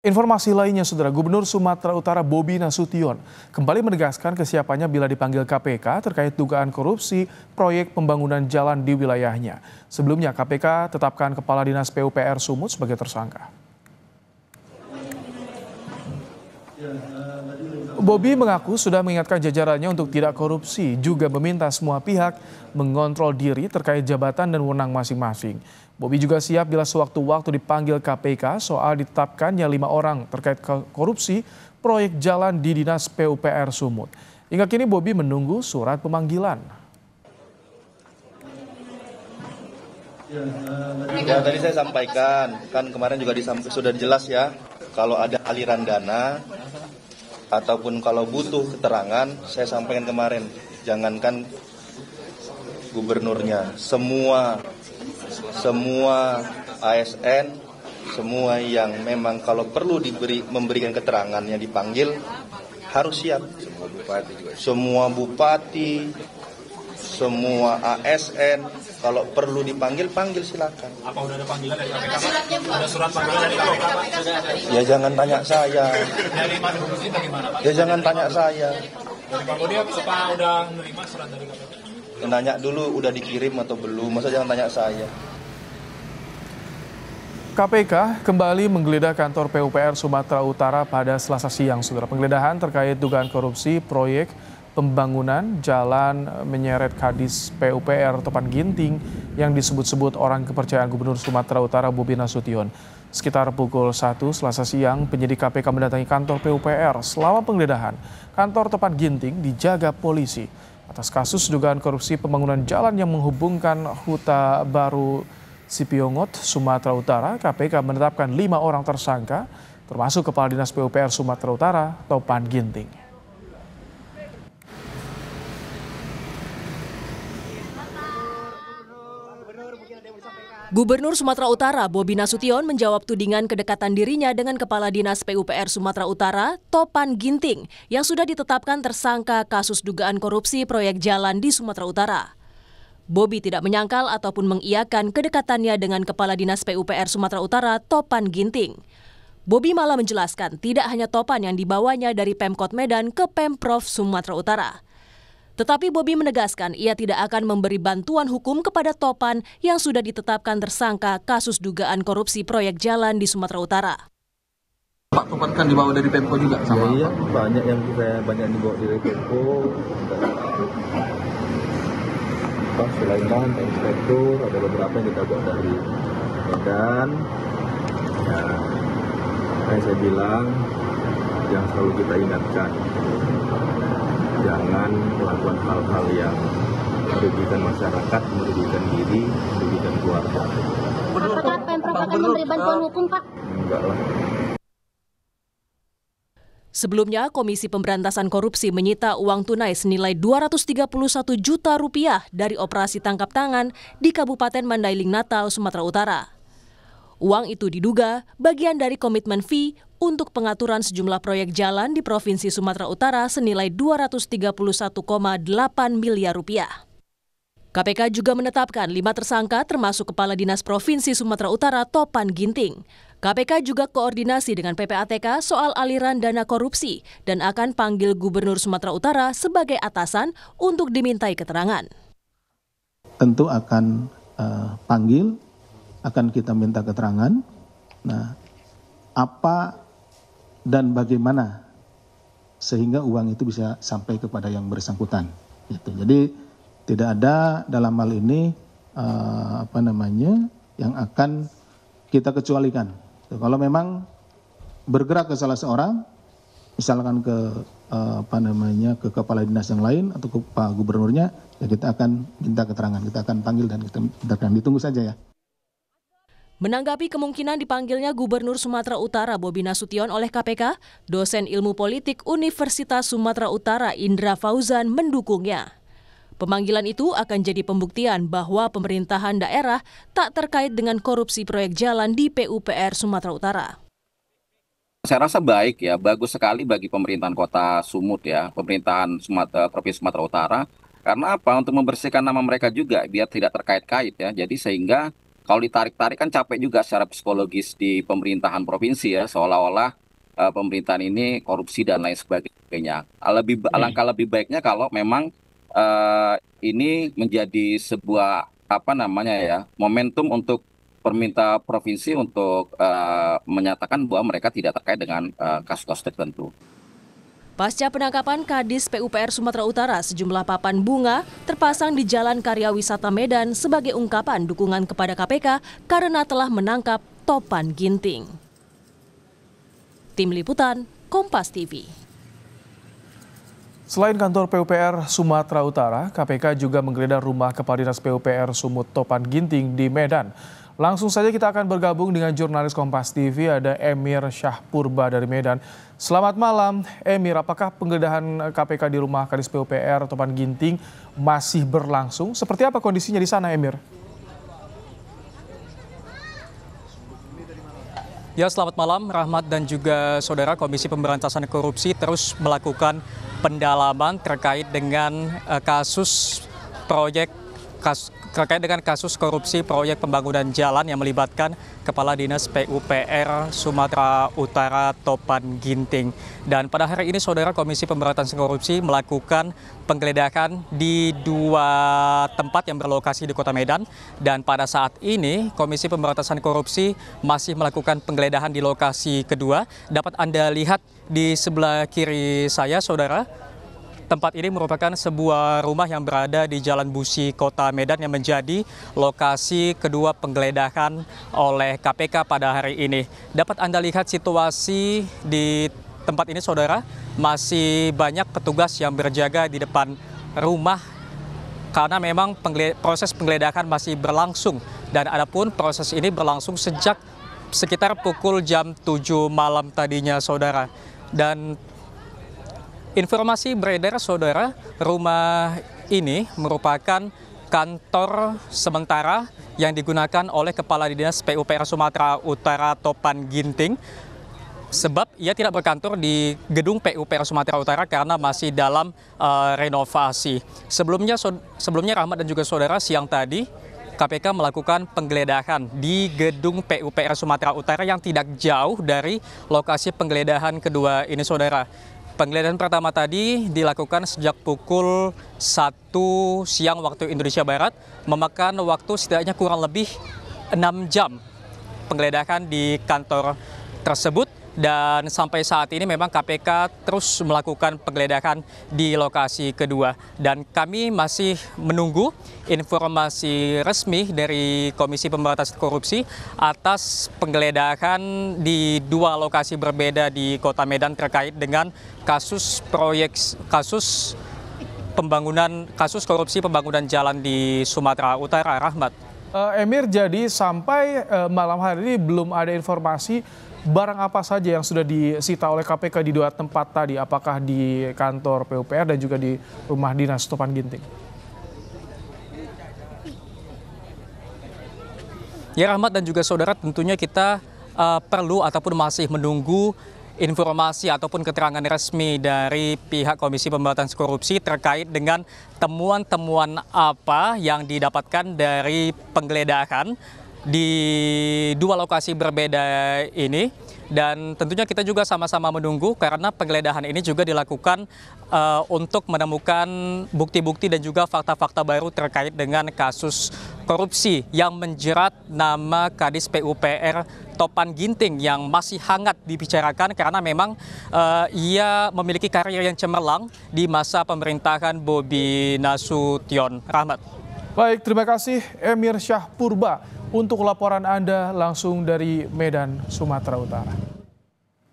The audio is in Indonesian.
Informasi lainnya, Saudara, Gubernur Sumatera Utara Bobi Nasution kembali menegaskan kesiapannya bila dipanggil KPK terkait dugaan korupsi proyek pembangunan jalan di wilayahnya. Sebelumnya, KPK tetapkan Kepala Dinas PUPR Sumut sebagai tersangka. Bobi mengaku sudah mengingatkan jajarannya untuk tidak korupsi, juga meminta semua pihak mengontrol diri terkait jabatan dan wewenang masing-masing. Bobi juga siap bila sewaktu-waktu dipanggil KPK soal ditetapkannya 5 orang terkait korupsi proyek jalan di Dinas PUPR Sumut. Hingga kini Bobi menunggu surat pemanggilan. Ya, tadi saya sampaikan, kan kemarin juga sudah jelas ya, kalau ada aliran dana ataupun kalau butuh keterangan, saya sampaikan kemarin, jangankan gubernurnya, semua ASN, semua yang memang kalau perlu memberikan keterangannya dipanggil, harus siap. Semua bupati, semua ASN, kalau perlu dipanggil, panggil silakan. Apa udah ada panggilan dari KPK, Pak? Ada surat panggilan dari KPK, Pak? Ya jangan tanya saya. Dari Pak Budi bagaimana, Pak? Ya jangan tanya saya. Dari Pak Budi apa udah menerima surat dari KPK? Nanya dulu udah dikirim atau belum, masa jangan tanya saya. KPK kembali menggeledah kantor PUPR Sumatera Utara pada Selasa siang. Saudara, penggeledahan terkait dugaan korupsi proyek pembangunan jalan menyeret Kadis PUPR Topan Ginting yang disebut-sebut orang kepercayaan Gubernur Sumatera Utara Bobi Nasution. Sekitar pukul 1 Selasa siang, penyidik KPK mendatangi kantor PUPR. Selama penggeledahan, kantor Topan Ginting dijaga polisi atas kasus dugaan korupsi pembangunan jalan yang menghubungkan Huta Baru Sipiongot, Sumatera Utara. KPK menetapkan 5 orang tersangka, termasuk Kepala Dinas PUPR Sumatera Utara, Topan Ginting. Gubernur Sumatera Utara Bobi Nasution menjawab tudingan kedekatan dirinya dengan Kepala Dinas PUPR Sumatera Utara, Topan Ginting, yang sudah ditetapkan tersangka kasus dugaan korupsi proyek jalan di Sumatera Utara. Bobi tidak menyangkal ataupun mengiyakan kedekatannya dengan Kepala Dinas PUPR Sumatera Utara, Topan Ginting. Bobi malah menjelaskan tidak hanya Topan yang dibawanya dari Pemkot Medan ke Pemprov Sumatera Utara. Tetapi Bobi menegaskan ia tidak akan memberi bantuan hukum kepada Topan yang sudah ditetapkan tersangka kasus dugaan korupsi proyek jalan di Sumatera Utara. Pak Topan kan dibawa dari Pemko juga sama? Iya, banyak yang dibawa dari Pemko. Pak Sulaiman, Inspektur, ada beberapa yang kita bawa dari Medan. Ya, kayak saya bilang, yang selalu kita ingatkan, jangan melakukan hal-hal yang merugikan masyarakat, merugikan diri, merugikan keluarga. Apakah Pemprov akan memberi bantuan hukum, Pak? Enggak lah. Sebelumnya, Komisi Pemberantasan Korupsi menyita uang tunai senilai Rp231 juta dari operasi tangkap tangan di Kabupaten Mandailing Natal, Sumatera Utara. Uang itu diduga bagian dari komitmen fee untuk pengaturan sejumlah proyek jalan di Provinsi Sumatera Utara senilai Rp231,8 miliar. KPK juga menetapkan 5 tersangka termasuk Kepala Dinas Provinsi Sumatera Utara Topan Ginting. KPK juga koordinasi dengan PPATK soal aliran dana korupsi dan akan panggil Gubernur Sumatera Utara sebagai atasan untuk dimintai keterangan. Tentu akan panggil, akan kita minta keterangan. Nah, apa dan bagaimana sehingga uang itu bisa sampai kepada yang bersangkutan. Gitu. Jadi tidak ada dalam hal ini yang akan kita kecualikan. Kalau memang bergerak ke salah seorang, misalkan ke ke kepala dinas yang lain atau ke Pak Gubernurnya, ya kita akan minta keterangan, kita akan panggil dan kita akan ditunggu saja ya. Menanggapi kemungkinan dipanggilnya Gubernur Sumatera Utara Bobi Nasution oleh KPK, dosen ilmu politik Universitas Sumatera Utara Indra Fauzan mendukungnya. Pemanggilan itu akan jadi pembuktian bahwa pemerintahan daerah tak terkait dengan korupsi proyek jalan di PUPR Sumatera Utara. Saya rasa baik ya, bagus sekali bagi pemerintahan kota Sumut ya, pemerintahan Provinsi Sumatera Utara. Karena apa? Untuk membersihkan nama mereka juga biar tidak terkait-kait ya. Jadi sehingga kalau ditarik-tarik kan capek juga secara psikologis di pemerintahan provinsi ya, seolah-olah pemerintahan ini korupsi dan lain sebagainya. Alangkah lebih baiknya kalau memang ini menjadi sebuah momentum untuk pemerintah provinsi untuk menyatakan bahwa mereka tidak terkait dengan kasus-kasus tertentu. Pasca penangkapan Kadis PUPR Sumatera Utara, sejumlah papan bunga terpasang di Jalan Karya Wisata Medan sebagai ungkapan dukungan kepada KPK karena telah menangkap Topan Ginting. Tim Liputan, Kompas TV. Selain kantor PUPR Sumatera Utara, KPK juga menggeledah rumah Kepala Dinas PUPR Sumut Topan Ginting di Medan. Langsung saja kita akan bergabung dengan jurnalis Kompas TV, ada Emir Syahpurba dari Medan. Selamat malam, Emir. Apakah penggeledahan KPK di rumah Kadis PUPR Topan Ginting masih berlangsung? Seperti apa kondisinya di sana, Emir? Ya, selamat malam, Rahmat dan juga saudara. Komisi Pemberantasan Korupsi terus melakukan pendalaman terkait dengan kasus korupsi proyek pembangunan jalan yang melibatkan Kepala Dinas PUPR Sumatera Utara Topan Ginting. Dan pada hari ini saudara, Komisi Pemberantasan Korupsi melakukan penggeledahan di 2 tempat yang berlokasi di Kota Medan. Dan pada saat ini Komisi Pemberantasan Korupsi masih melakukan penggeledahan di lokasi kedua. Dapat Anda lihat di sebelah kiri saya saudara. Tempat ini merupakan sebuah rumah yang berada di Jalan Busi, Kota Medan yang menjadi lokasi kedua penggeledahan oleh KPK pada hari ini. Dapat Anda lihat situasi di tempat ini, saudara, masih banyak petugas yang berjaga di depan rumah karena memang proses penggeledahan masih berlangsung. Dan adapun proses ini berlangsung sejak sekitar pukul jam 7 malam tadinya, saudara. Dan informasi beredar, saudara, rumah ini merupakan kantor sementara yang digunakan oleh Kepala Dinas PUPR Sumatera Utara Topan Ginting. Sebab ia tidak berkantor di gedung PUPR Sumatera Utara karena masih dalam renovasi. Sebelumnya Rahmat dan juga saudara, siang tadi KPK melakukan penggeledahan di gedung PUPR Sumatera Utara yang tidak jauh dari lokasi penggeledahan kedua ini, saudara. Penggeledahan pertama tadi dilakukan sejak pukul 1 siang waktu Indonesia Barat, memakan waktu setidaknya kurang lebih 6 jam penggeledahan di kantor tersebut. Dan sampai saat ini memang KPK terus melakukan penggeledahan di lokasi kedua. Dan kami masih menunggu informasi resmi dari Komisi Pemberantasan Korupsi atas penggeledahan di 2 lokasi berbeda di Kota Medan terkait dengan kasus korupsi pembangunan jalan di Sumatera Utara, Rahmat. Emir, jadi sampai malam hari ini belum ada informasi barang apa saja yang sudah disita oleh KPK di 2 tempat tadi, apakah di kantor PUPR dan juga di rumah dinas Topan Ginting? Ya, Rahmat dan juga saudara, tentunya kita perlu ataupun masih menunggu informasi ataupun keterangan resmi dari pihak Komisi Pemberantasan Korupsi terkait dengan temuan-temuan apa yang didapatkan dari penggeledahan di 2 lokasi berbeda ini. Dan tentunya kita juga sama-sama menunggu karena penggeledahan ini juga dilakukan untuk menemukan bukti-bukti dan juga fakta-fakta baru terkait dengan kasus korupsi yang menjerat nama Kadis PUPR Topan Ginting yang masih hangat dibicarakan karena memang ia memiliki karir yang cemerlang di masa pemerintahan Bobi Nasution. Rahmat. Baik, terima kasih Emir Syahpurba untuk laporan Anda langsung dari Medan, Sumatera Utara.